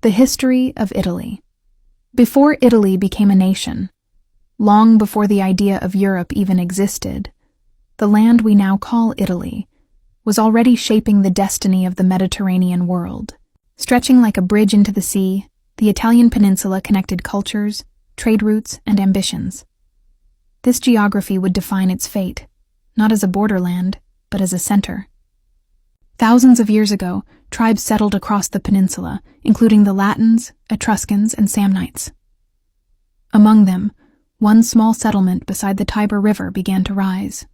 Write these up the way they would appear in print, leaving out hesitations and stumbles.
The history of Italy. Before Italy became a nation, long before the idea of Europe even existed, the land we now call Italy was already shaping the destiny of the Mediterranean world. Stretching like a bridge into the sea, the Italian peninsula connected cultures, trade routes, and ambitions. This geography would define its fate, not as a borderland, but as a center. Thousands of years ago, tribes settled across the peninsula, including the Latins, Etruscans, and Samnites. Among them, one small settlement beside the Tiber River began to rise.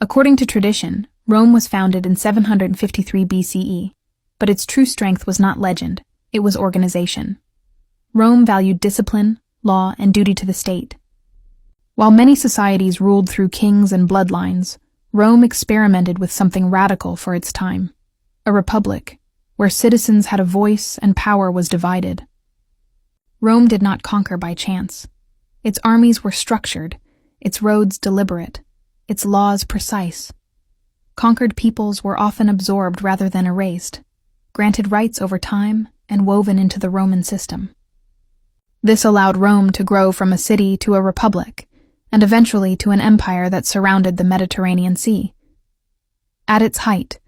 According to tradition, Rome was founded in 753 BCE, but its true strength was not legend, it was organization. Rome valued discipline, law, and duty to the state. While many societies ruled through kings and bloodlines, Rome experimented with something radical for its time: a republic, where citizens had a voice and power was divided. Rome did not conquer by chance. Its armies were structured, its roads deliberate, its laws precise. Conquered peoples were often absorbed rather than erased, granted rights over time, and woven into the Roman system. This allowed Rome to grow from a city to a republic, and eventually to an empire that surrounded the Mediterranean Sea. At its height,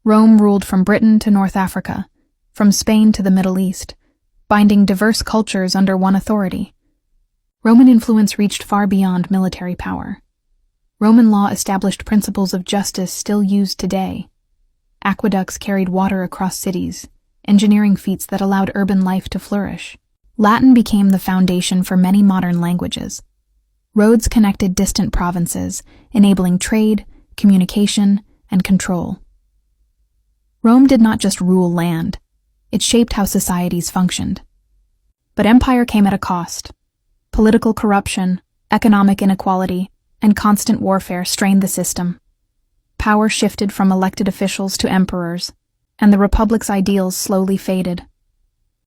Rome ruled from Britain to North Africa, from Spain to the Middle East, binding diverse cultures under one authority. Roman influence reached far beyond military power. Roman law established principles of justice still used today. Aqueducts carried water across cities, engineering feats that allowed urban life to flourish. Latin became the foundation for many modern languages. Roads connected distant provinces, enabling trade, communication, and control. Rome did not just rule land, it shaped how societies functioned. But empire came at a cost. Political corruption, economic inequality, and constant warfare strained the system. Power shifted from elected officials to emperors, and the republic's ideals slowly faded.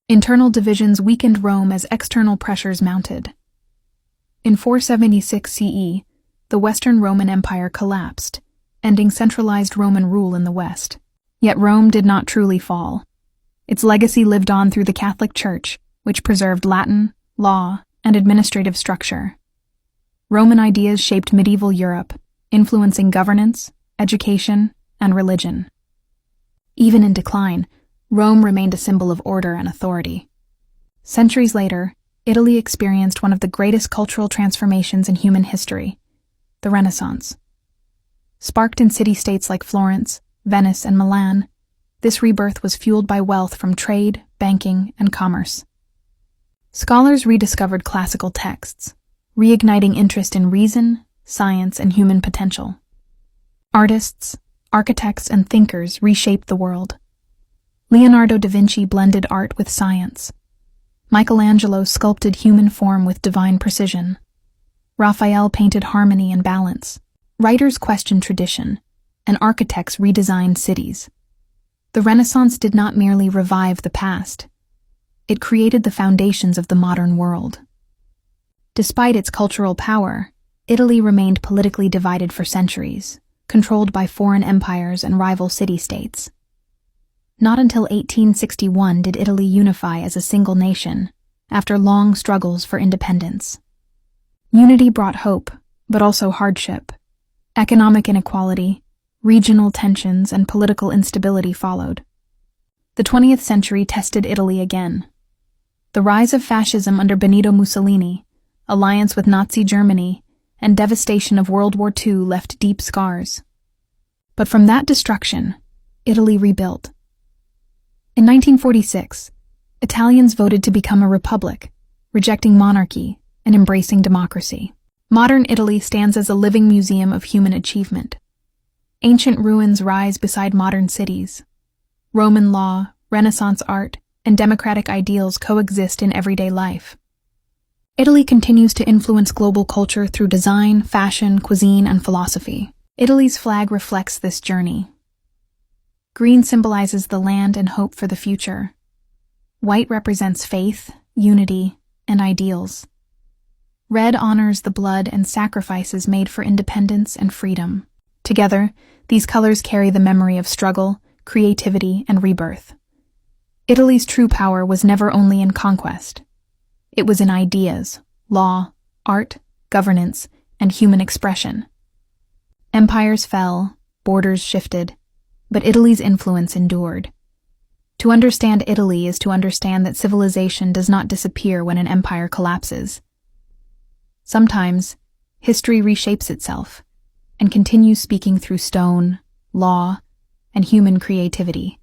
Internal divisions weakened Rome as external pressures mounted. In 476 CE, the Western Roman Empire collapsed, ending centralized Roman rule in the West. Yet Rome did not truly fall. Its legacy lived on through the Catholic Church, which preserved Latin, law, and administrative structure. Roman ideas shaped medieval Europe, influencing governance, education, and religion. Even in decline, Rome remained a symbol of order and authority. Centuries later, Italy experienced one of the greatest cultural transformations in human history, the Renaissance. Sparked in city-states like Florence, Venice, and Milan, this rebirth was fueled by wealth from trade, banking, and commerce. Scholars rediscovered classical texts, reigniting interest in reason, science, and human potential. Artists, architects, and thinkers reshaped the world. Leonardo da Vinci blended art with science. Michelangelo sculpted human form with divine precision. Raphael painted harmony and balance. Writers questioned tradition, and architects redesigned cities. The Renaissance did not merely revive the past. It created the foundations of the modern world. Despite its cultural power, Italy remained politically divided for centuries, controlled by foreign empires and rival city-states. Not until 1861 did Italy unify as a single nation, after long struggles for independence. Unity brought hope, but also hardship. Economic inequality, regional tensions, and political instability followed. The 20th century tested Italy again. The rise of fascism under Benito Mussolini, alliance with Nazi Germany, and devastation of World War II left deep scars. But from that destruction, Italy rebuilt. In 1946, Italians voted to become a republic, rejecting monarchy and embracing democracy. Modern Italy stands as a living museum of human achievement. Ancient ruins rise beside modern cities. Roman law, Renaissance art, and democratic ideals coexist in everyday life. Italy continues to influence global culture through design, fashion, cuisine, and philosophy. Italy's flag reflects this journey. Green symbolizes the land and hope for the future. White represents faith, unity, and ideals. Red honors the blood and sacrifices made for independence and freedom. Together, these colors carry the memory of struggle, creativity, and rebirth. Italy's true power was never only in conquest. It was in ideas, law, art, governance, and human expression. Empires fell, borders shifted, but Italy's influence endured. To understand Italy is to understand that civilization does not disappear when an empire collapses. Sometimes, history reshapes itself and continues speaking through stone, law, and human creativity.